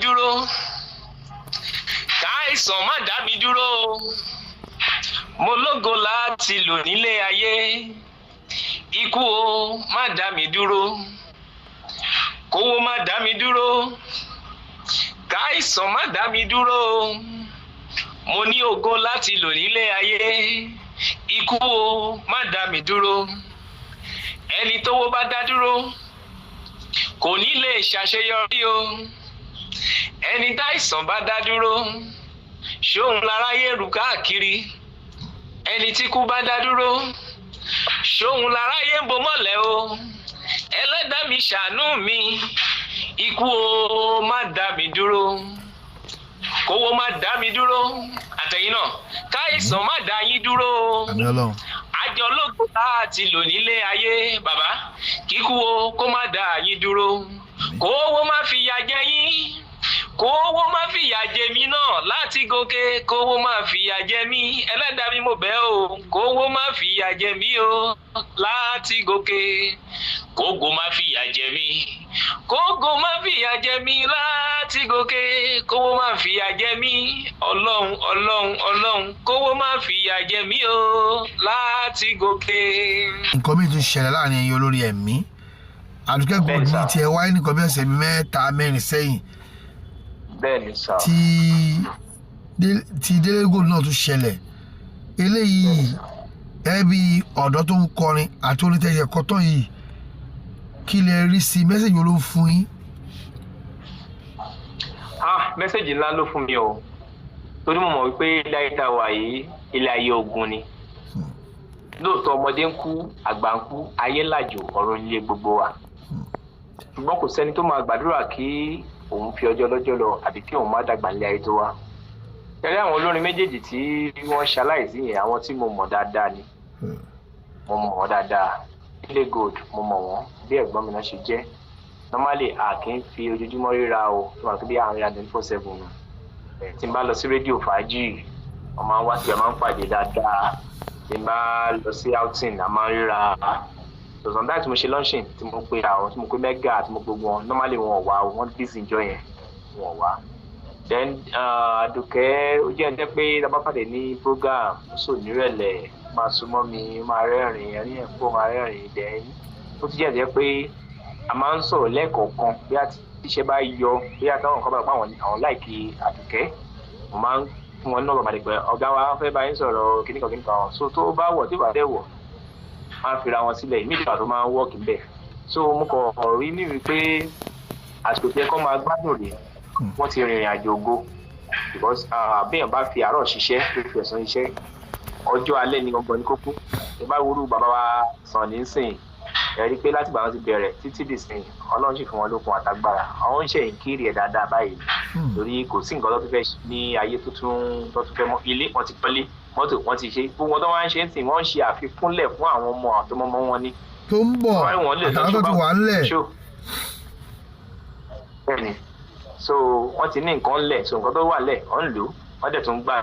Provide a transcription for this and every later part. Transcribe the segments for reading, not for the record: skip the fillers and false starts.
dúró káìsàn má dá mi dúró mo lógo láti lò nílé ayé ikú o má dá mi dúró kówó má dá mi dúró káìsàn má dá mi dúró mo ní ògo láti lò nílé ayé ikú o má dá mi dúró ẹni tówó bá dá dúró kò ní lè ṣàṣeyọrí o ẹni táìsàn bá dá dúró ṣóun láráyé rù káàkiri ẹni tí kú bá dá dúró ṣóun láráyé ń bo mọ́lẹ̀ o ẹlẹ́dàá mi ṣàánú mi ikú o má dá mi dúró kówó má dá mi dúró àtẹ̀yìn náà káìsàn má dá yín dúró àjọ ológun láti lò nílé ayé bàbá kíkú o kó má dá yín dúró kówó má fìyà jẹ yín kówó má fìyà jẹ mí náà láti gòkè kówó má fìyà jẹ mí ẹlẹ́dàá mi mo bẹ̀ o kówó má fìyà jẹ mí o láti gòkè kógo má fìyà jẹ mí kógo má fìyà jẹ mí láti gòkè kówó má fìyà jẹ mí ọlọ́run ọlọ́run ọlọ́run kówó má fìyà jẹ mí o láti gòkè. nǹkan mi tún ṣẹlẹ̀ láàrin ẹ̀yin olórí ẹ̀mí Àdùkẹ́ Gold ní tiẹ̀ wáyé nìkan bí ọ̀sẹ̀ mẹ́ta mẹ́rin sẹ́yìn bẹ́ẹ̀ni sá. tí Délé Gold náà tún ṣẹlẹ̀ eléyìí ẹbí ọ̀dọ́ tó ń kọrin àti onítẹ̀yẹ kọ́tọ́ yìí kí lè rí sí mẹ́sẹ̀jì ló fún yín. mẹ́sẹ̀jì ńlá ló fún mi o torí mo mọ̀ wípé ilé ayé tá a wà yìí ilé ayé ogun ni lóòótọ́ ọmọdé ń kú àgbà ń kú ayé làjò ọ̀rọ̀ ilé gbogbo wa ṣùgbọ́n kò sẹ́ni tó máa gbàdúrà kí òun fi ọjọ́ lọ́jọ́ lọ àbí kí òun má dàgbà ní ayé tó wá. Tẹ́lẹ̀ àwọn olórin méjèèjì tí wọ́n ṣaláìsí yẹn àwọn tí mo mọ̀ dáadáa ni mo mọ̀ wọ́n dáadáa. Délé Gold mo mọ̀ wọ́n bí ẹ̀gbọ́n mi náà ṣe jẹ́. Normally a kì í fi ojoojúmọ́ ríra o tó máa tó bí àwọn ìyá 24/7 nù. Tí n bá lọ sí rédíò fàájì wọ́n máa ń wá sí a máa ń pàdé dáadáa. Tí n bá lọ sí outing a máa ń ríra. Sometimes tí mo ṣe launching tí mo pe àwọn tí mo pe mega tí mo gbogbo wọn normally wọn ò wá o wọ́n busy enjoy yẹn wọn ò wá. Then Àdùkẹ́ ó jẹ́ ẹ̀jẹ̀ pé tá a bá pàdé ní program ó sò nírẹ̀lẹ̀ máa súnmọ́ mi máa rẹ́rìn ẹ̀rín ẹ̀kọ́ máa rẹ́rìn then ó ti jẹ́ ẹ̀jẹ̀ pé a máa ń sọ̀rọ̀ lẹ́ẹ̀kọ̀ọ̀kan bí a ti ṣe bá yọ bí a táwọn kan bá pa àwọn láìkí Àdùkẹ́ mo máa ń fún wọn náà bàbá pé ọ̀gá wa fẹ́ bá yín sọ̀rọ̀ kíníkan so tó bá wọ̀ tí bá dẹ̀ wọ̀ máa fira wọn sílẹ̀ ìmídìí tó máa ń wọ́ọ̀kì bẹ́ẹ̀ so mo kọ̀ rí níbi pé àsìkò tí ẹ kọ́ máa gbádùn rèé wọ́n ti rìnrìn àjò ògo because béèyàn bá fi àárọ̀ ṣiṣẹ́ tó fi ọ̀sán iṣẹ́ ọjọ́ alẹ́ ni ọgbọ̀n ní kókó ẹ bá wúrú bàbá wa sàn ní sìn ẹ rí i pé láti gbà wọn ti bẹ̀rẹ̀ títí dì sìn Ọlọ́run sì fún wọn lókun àtagbára àwọn ń ṣe ìkírì ẹ̀ dáadáa báyìí torí kò sí nǹkan tó tún fẹ́ ní ayé tó tún fẹ́ mọ́ ilé wọn ti pọ́nlé mọ́tò wọn ti ṣe gbogbo wọn tó wá ń ṣe ń sìn wọ́n ń ṣe àfikúnlẹ̀ fún àwọn ọmọ àtọmọmọ wọn ní. tó ń bọ̀ àtàwọn tó ti wà ńlẹ̀. bẹ́ẹ̀ni so wọ́n ti ní nǹkan lẹ̀ so nǹkan tó wà lẹ̀ wọ́n ń lò wọ́n dẹ̀ tún gbà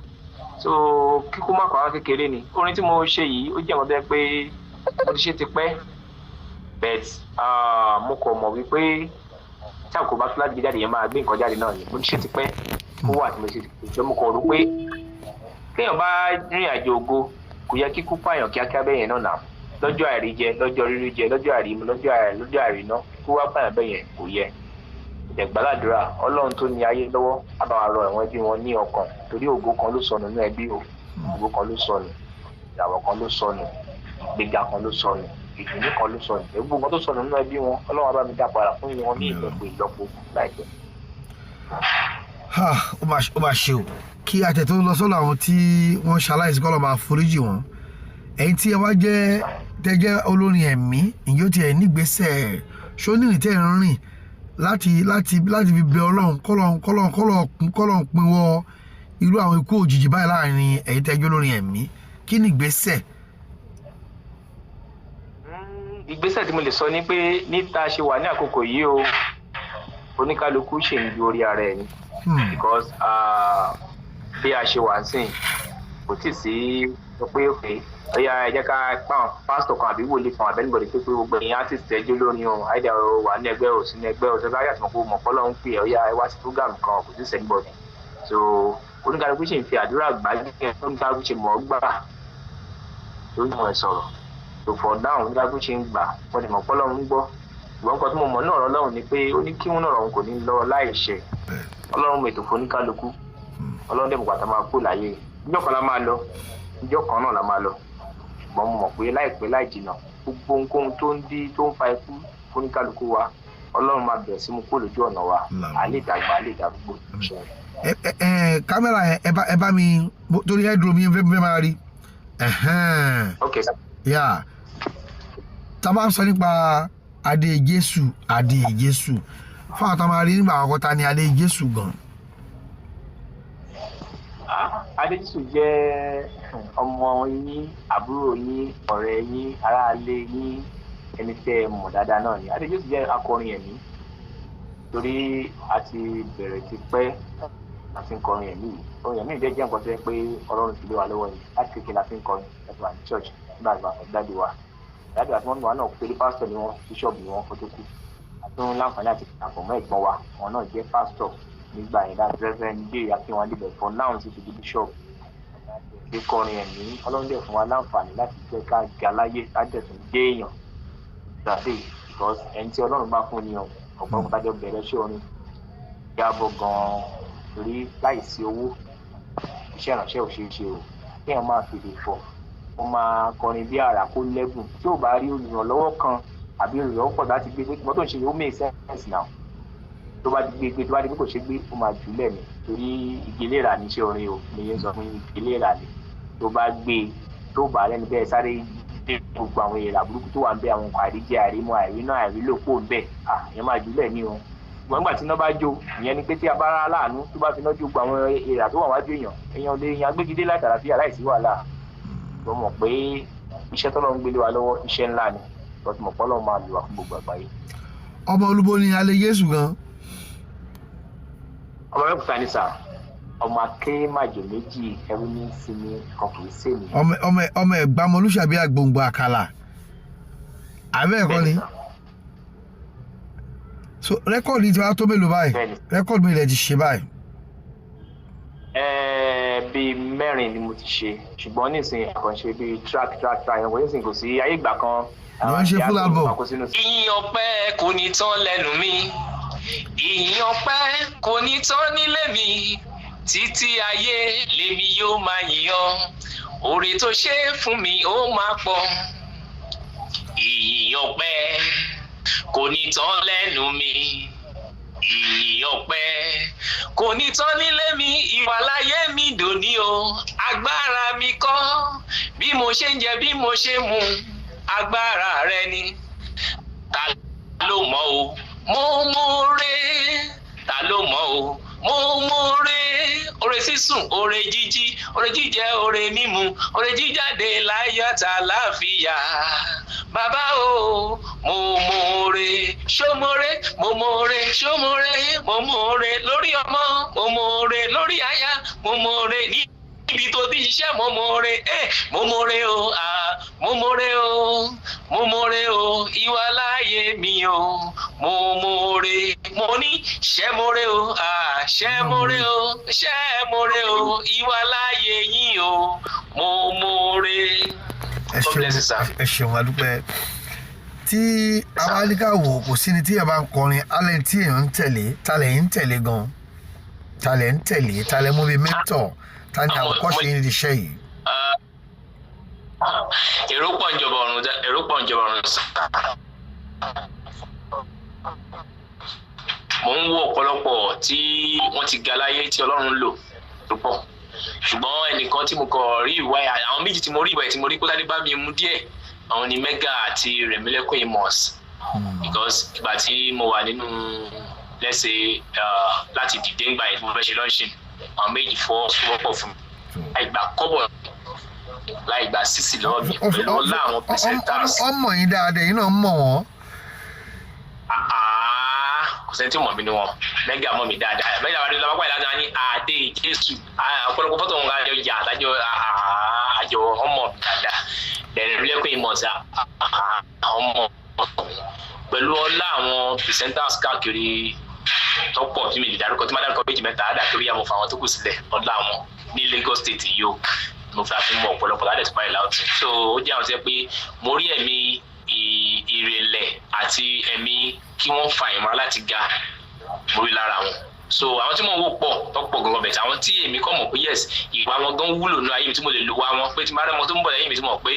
so kíkú má pàwọn kékeré ni orin tí mo ṣe yìí ó jẹ́ àwọn tó yẹ pé mo ti ṣe ti pẹ́ but mo kọ̀ mọ̀ wípé tí àkókò bá tó láti gbé jáde yẹn máa gbé nǹkan jáde náà ni mo ti ṣe ti pẹ́ ó wà tí mo ṣe ti pẹ́ mo kọ̀ rò pé kéèyàn bá rìn àjò ògo kò yẹ kíkú pààyàn kíákíá bẹ́yẹn náà nà lọ́jọ́ àìrí jẹ lọ́jọ́ rírí jẹ lọ́jọ́ àìrí mu lọ́jọ́ àìrí ná kíkú wá pààyàn bẹ́yẹn kò yẹ ìdẹ̀gbàládùra Ọlọ́run tó ní ayé lọ́wọ́ á bá wa rọ ẹ̀wọ̀n ẹbí wọn ní ọkàn torí ògo kan ló sọnù nínú ẹbí o ògo kan ló sọnù ìyàwó kan ló sọnù ìgbéga kan ló sọnù ìdùnnú kan ló sọnù gbogbo nǹkan tó sọnù nínú ẹbí wọn Ọlọ́run á bá mi dá padà fún wọn ní ìlọ́po láìpẹ́. ó máa ṣe o kí àtẹ̀ tó lọ sọ́dọ̀ àwọn tí wọ́n ṣaláìsí kọ́ lọ́ máa foríjì wọn ẹ̀yin tí ẹ wá jẹ́ olórin ẹ̀mí ìyó tiẹ̀ nígbésẹ̀ ṣónírìn tẹ̀ ń rìn láti fi bẹ Ọlọ́run kọ́lọ́n pinwọ́ irú àwọn ikú òjijì báyìí láàrin ẹ̀yin tẹ́jọ́ olórin ẹ̀mí kí ni ìgbésẹ̀. ìgbésẹ̀ tí mo lè sọ ni pé níta ṣe wà ní àkókò yìí o oníkálukú ṣe ń ju orí ara ẹ̀ ni because bí a ṣe wà ń sìn kò tí ì sí sọ pé òkè ọ̀yà ẹ jẹ́ ká pàwọn pásítọ̀ kan àbí wòlíì kan àbẹ́nibọ̀dì pé gbogbo ẹ̀yin artist ẹjọ́ lórí o àìdá wà ní ẹgbẹ́ ò sínú ẹgbẹ́ ò tó bá yàtọ̀ kó mọ̀ pọ́lọ́ ń pè ọ̀yà ẹ wá sí program kan kò sí sẹ́nibọ̀dì so oníkàlùkù ṣe ń fi àdúrà gbà oníkàlùkù ṣe mọ̀ ọ́ gbà tó ń mọ̀ ẹ̀ sọ̀rọ̀ so for now oníkàlùkù ṣe ń gbà wọ́n ti mọ̀ pọ́lọ́ ń gbọ́ ìwọ́n kan tí mo mọ̀ náà Ọlọ́run ni pé ó ní kí wọn náà òun kò ní lọ láìṣẹ Ọlọ́run mètò fún oníkálukú Ọlọ́run dẹ̀mú pàtàkì máa kú láyé ìjọ kan la máa lọ ìjọ kan náà la máa lọ ṣùgbọ́n mo mọ̀ pé láìpẹ́ láì jìnnà gbogbo ohunkóhun tó ń dí tó ń fa ikú fún oníkálukú wa Ọlọ́run máa bẹ̀rẹ̀ sí mú kó lójú ọ̀nà wa àlè ìdàgbà àlè ìdàgbò. kámẹ́rà ẹ bá mi torí headroom yín fẹ́ máa rí. ok sir. yà tá a bá ń sọ nípa Adé Jésù fún àwọn tó máa rí nígbà àkọ́kọ́ ta ni Adé Jésù gan. Adé Jésù jẹ́ ọmọ yín àbúrò yín ọ̀rẹ́ yín aráalé yín ẹni tẹ́ ẹ mọ̀ dáadáa náà ni Adé Jésù jẹ́ akọrin ẹ̀mí torí a ti bẹ̀rẹ̀ ti pẹ́ àti ń kọrin ẹ̀mí yìí orin ẹ̀mí jẹ́ nǹkan tó yẹ pé Ọlọ́run ti lé wa lọ́wọ́ yìí láti kékeré la fi ń kọrin láti wà ní church nígbà àgbà dáàdi wa dáàdi àti wọn náà pé pásítọ̀ ni wọn bíṣọ̀bù ni wọn kó tó kú àtúntò láǹfààní àti àpò mọ́ ẹ̀gbọ́n wa wọn náà jẹ́ pásítọ̀ nígbà yẹn láti Reverend Dé Akínwálé bẹ̀ for now ti di bíṣọ̀bù ṣe kọrin ẹ̀mí Ọlọ́run dẹ̀ fún wa láǹfààní láti jẹ́ ká ga láyé lájẹ̀tún dé èèyàn gbàdé because ẹni tí Ọlọ́run bá fún ni ọ̀pọ̀ kájọ bẹ̀rẹ̀ ṣé orin jábọ̀ gan-an torí láìsí owó iṣẹ́ ìránṣẹ́ ò ṣeé ṣe o kéèyàn máa fèdè fọ̀ ó máa kọrin bí àrà kó lẹ́gùn tí ò bá rí olùrànlọ́wọ́ kan àbí olùrànlọ́wọ́ pọ̀ láti gbé pé mọ́tò ń ṣe ó make sense now tó bá di gbé tó bá di pé kò ṣe gbé ó máa jù lẹ̀ ní torí ìgéléra ní iṣẹ́ orin o mo yẹn sọ fún ìgéléra ni tó bá gbé tó bá lẹ́nu bẹ́ẹ̀ sáré dé gbogbo àwọn èrà burúkú tó wà ń bẹ àwọn nǹkan àìríjẹ àìrímọ àìrínà àìrílòpọ̀ ń bẹ ìyẹn máa jù lẹ̀ ní o ṣùgbọ́n nígbà tí iná bá jó ìyẹn ni pé tí a bá rá láàánú tó bá fi iná jó gbogbo àwọn èrà tó wà wájú èèyàn lè yan agbégidé látàlàfíà láìsí wàhálà mo mọ̀ pé iṣẹ́ tọ́lọ́ ń gbélé wa lọ́wọ́ iṣẹ́ ńlá ni lọ́tí mọ̀ pọ́lọ́ máa lò wá fún gbogbo àgbáyé. ọmọ olúbo ni Adé Jésù gan. ọmọ mẹ́kúta ní sà ọmọ aké màjò méjì ẹrú ní sinmi kan kì í sèmi. ọmọ ẹ̀gbámọ olùṣàbí àgbòǹgbò àkàlà àbẹ́ ẹ̀kọ́ ni. so rẹ́kọ̀dì tí wàá tó mélòó báyìí rẹ́kọ̀dì mi lè ti ṣe báyìí. bíi mẹ́rin ni mo ti ṣe ṣùgbọ́n nísìnyí àkànṣe bíi track ẹ̀wọ̀n nísìnyí kò sí ayé ìgbà kan. wọ́n ṣe full album. ìyìn ọpẹ́ kò ní tán lẹ́nu mi ìyìn ọpẹ́ kò ní tán nílé mi títí ayé lèmi yóò máa yìn ọ́ oore tó ṣe fún mi ó máa pọ̀ ìyìn ọpẹ́ kò ní tán lẹ́nu mi ìyìn ọpẹ́ kò ní tán nílé mi ìwàláyé mi dòní o agbára mi kọ́ bí mo ṣe ń jẹ bí mo ṣe mu agbára rẹ ni ta ló mọ̀ o mo mọ̀ọ́re ta ló mọ̀ o mo mọ̀ọ́re oore sísùn oore jíjí oore jíjẹ oore mímu oore jíjáde láyàtà láàfíà bàbá o mo mọ̀ọ́re ṣọmọre mo mọ̀ọ́re ṣọmọre mo mọ̀ọ́re lórí ọmọ mo mọ̀ọ́re lórí aya mo mọ̀ọ́re ní ibi tó ti ṣiṣẹ́ mo mọ̀ọ́re mo mọ̀ọ́re o mo mọ̀ọ́re o mo mọ̀ọ́re o ìwà láàyè mi o mo mọ̀ọ́re mo ní ṣẹ́ mọ̀ọ́re o ṣẹ́ mọ̀ọ́re o ṣẹ́ mọ̀ọ́re o ìwà láàyè yín o mo mọ̀ọ́re. ẹ ṣeun adúpẹ́ tí abáníkà wò kò sí ni tí ẹ bá ń kọrin alẹ́ tí èèyàn ń tẹ̀lé talẹ̀ ń tẹ̀lé gan talẹ̀ ń tẹ̀lé talẹ̀ mú bí mẹ́tọ̀ ta ni àwòkọ́ṣe yín di iṣẹ́ yìí. èrò pọ̀ ń jọba ọ̀run sá. mo ń wo ọ̀pọ̀lọpọ̀ tí wọ́n ti ga láyé tí Ọlọ́run lò tó pọ̀ ṣùgbọ́n ẹnìkan tí mo kọ rí ìwà àwọn méjì tí mo rí ìwà tí mo rí kó sáré bá mi mú díẹ̀ àwọn ni Mega àti Rẹ̀mílẹ́kùn Amos because ìgbà tí mo wà nínú lẹ́sẹ̀ láti dìde ńgbà yẹn tí mo fẹ́ ṣe launching àwọn méjì fọwọ́pọ̀ fún mi láì gbà kọ́bọ̀ láì gbà sísì lọ́wọ́ mi pẹ̀lú ọlá àwọn presenters. ọmọ yín dáadáa yín náà mọ̀ wọ́n. kò sẹ́ni tí ò mọ̀ mí ni wọn Mega mọ̀ mí dáadáa Mega wà ní lọ́wọ́ pàdé láti ní Adé Jésù ọ̀pọ̀lọpọ̀ fọ́tò wọn kájọ yà àtàjọ àjọ ọmọ dada dẹ̀rẹ̀ lẹ́kùn ìmọ̀ sí ọmọ pẹ̀lú ọlá àwọn presenters káàkiri tọ́pọ̀ tí mi lè dárúkọ tí má dárúkọ méjì mẹ́ta á dà torí àwọn fún àwọn tó kù sílẹ̀ ọlá wọn ní Lagos State yìí o mo fẹ́ fi mọ ọ̀pọ̀lọpọ̀ láti explain out so ó jẹ́ àwọn tí wọ́n pé mo rí ẹ̀mí ìrẹ̀lẹ̀ àti ẹ̀mí kí wọ́n fa ìmọ̀ràn láti ga mo rí lára wọn so àwọn tí mo wò pọ̀ tọ́pọ̀ gangan bẹ̀tẹ̀ àwọn tí èmi kọ́ mọ̀ pé yes ìwà wọn gan wúlò nínú ayé mi tí mo lè lo wá wọn pé tí má rẹ́mọ tó ń bọ̀ lẹ́yìn mi tí mo mọ̀ pé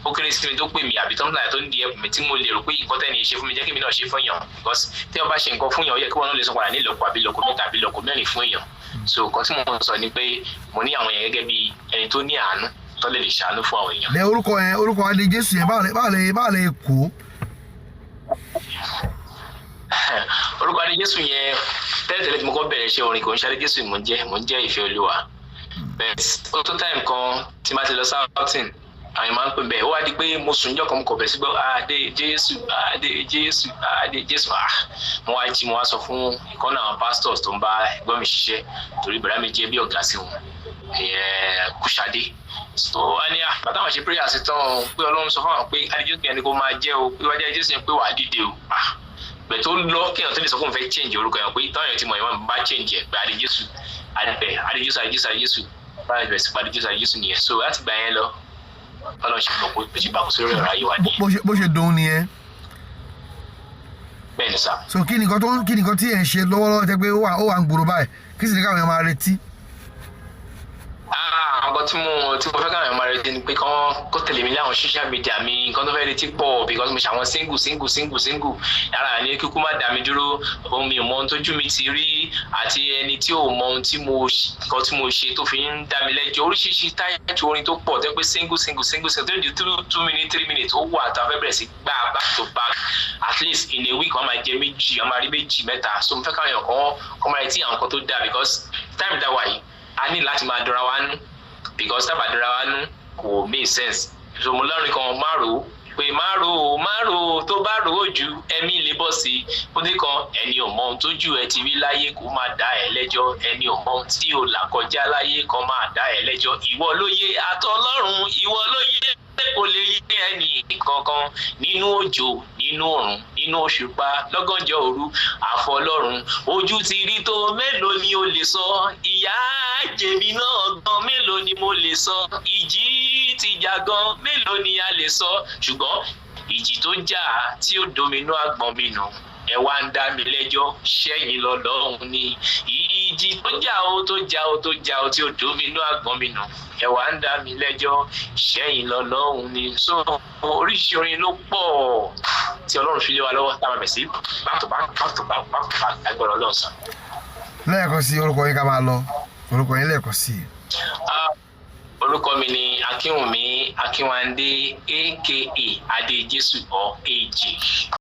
ó kéré sí mi tó pè mí àbí tó ń láyà tó ń di ẹ̀bùn mi tí mo lè rò pé nǹkan tẹ́ni ṣe fún mi jẹ́ kí mi náà ṣe fún èèyàn because tí wọ́n bá ṣe nǹkan fún èèyàn ó yẹ kí wọ́n náà lè sọ padà ní ìlọ́po àbí ìlọ́po mẹ́ta àbí ìlọ́po mẹ́rin fún èèyàn so nǹkan tí mo sọ ni pé mo ní àwọn èèyàn gẹ́gẹ́ bí ẹni tó ní àánú tó lè ṣàánú fún àwọn èèyàn. lẹ orúkọ adé Jésù yẹn báwo lè kó. orúkọ adé Jésù yẹn tẹ́lẹ̀tẹ́lẹ̀ tí mo kọ́ bẹ̀rẹ̀ ṣe orin kò ń ṣe adé Jésù mò ń jẹ́ ìfẹ́ Olúwa bẹ́ẹ̀ ó tó táìmù kan tí má ti lọ sáwọ́tìn àwọn máa ń pè bẹ́ẹ̀ ó wá di pé mo sùn níjọ́ kan mo kọ̀ bẹ̀ sí gbọ́ adé Jésù adé Jésù adé Jésù mo wá jí mo wá sọ fún ìkànnì àwọn pastors tó ń bá ẹ̀gbọ́n mi ṣiṣẹ́ torí bẹ̀rẹ̀ mi jẹ́ bí ọ̀gá sí wọn Kúṣadé so wá ní bàtà wọn ṣe prayer sí tán pé Ọlọ́run sọ fún àwọn pé adé Jésù yẹn ni kò máa jẹ́ o pé wájú adé Jésù yẹn pé wàá dìde o bẹ̀ tó lọ kéèyàn tó lè sọ fún mi fẹ́ change orúkọ yẹn pé táwọn èèyàn ti mọ̀ yẹn bá change ẹ̀ pé adé Jésù báyìí bẹ̀rẹ̀ sí padì Jésù nìyẹn so láti gbà yẹn lọ Ọlọ́run ṣe mọ̀ pé ṣe bàkóso lórí ọ̀rọ̀ ayé wa nìyẹn. bó ṣe dùn nìyẹn. bẹ́ẹ̀ ni sá. so kí nìkan tí ẹ̀ ń ṣe lọ́wọ́lọ́wọ́ tẹ́ pé ó wà ń gbòòrò báyìí kí sì ní káwọn èèyàn máa retí. nǹkan tí mo fẹ́ káwọn èèyàn máa retí ni pé kó tẹ̀lé mi láwọn social media mi nǹkan tó fẹ́ retí pọ̀ because mo ṣe àwọn single yàrá ní kíkú má dá mi dúró ohun mi ò mọ ohun tójú mi ti rí àti ẹni tí ò mọ ohun tí mo ṣe tó fi ń dá mi lẹ́jọ́ oríṣiríṣi táyàtì orin tó pọ̀ tẹ́ pé single tó di 2 minutes 3 minutes ó wà tá a fẹ́ bẹ̀rẹ̀ sí gbà back to back at least in a week wọ́n máa jẹ méjì wọ́n máa rí méjì mẹ́ta so mo fẹ́ káwọn èèyàn kọ́ máa retí àwọn nǹkan tó dáa because time dá wà yìí a ní láti máa dọ́ra wa nú because tábà dọ́ra wa nú kò make sense so mo lọ́rin kan má rò ó pé má rò ó tó bá rò ó ju ẹ̀mí lè bọ́ sí i ó ní kan ẹni ò mọ ohun tójú ẹ ti rí láyé kó máa dá ẹ lẹ́jọ́ ẹni ò mọ ohun tí ò là kọjá láyé kan máa dá ẹ lẹ́jọ́ ìwọ ló yé àtọlọ́run ìwọ ló yé kò lè yé ẹnì kankan nínú òjò nínú òrùn nínú òṣùpá lọ́gànjọ́ òru àfọlọ́run ojú ti rí tó mélòó ni o lè sọ ìyà jèmi náà gan mélòó ni mo lè sọ ìjì ti jà gan mélòó ni a lè sọ ṣùgbọ́n ìjì tó jà tí ó dominú àgbọ̀n mi nù ẹ wá ń dá mi lẹ́jọ́ ṣẹ́yìn lọ́lọ́run ni ìjì tó jà ó tí ó dominú àgbọ̀n mi nù ẹ wá ń dá mi lẹ́jọ́ ṣẹ́yìn lọ́lọ́run ni so oríṣi orin ló pọ̀ tí Ọlọ́run fi lé wa lọ́wọ́ tá a máa bẹ̀ sí back to back agbọ̀rọ̀ Ọlọ́run sàn. lẹ́ẹ̀kan sí orúkọ yín ká máa lọ orúkọ yín lẹ́ẹ̀kan sí. orúkọ mi ni Akínwùmí Akínwándé aka Adé Jésù or AJ.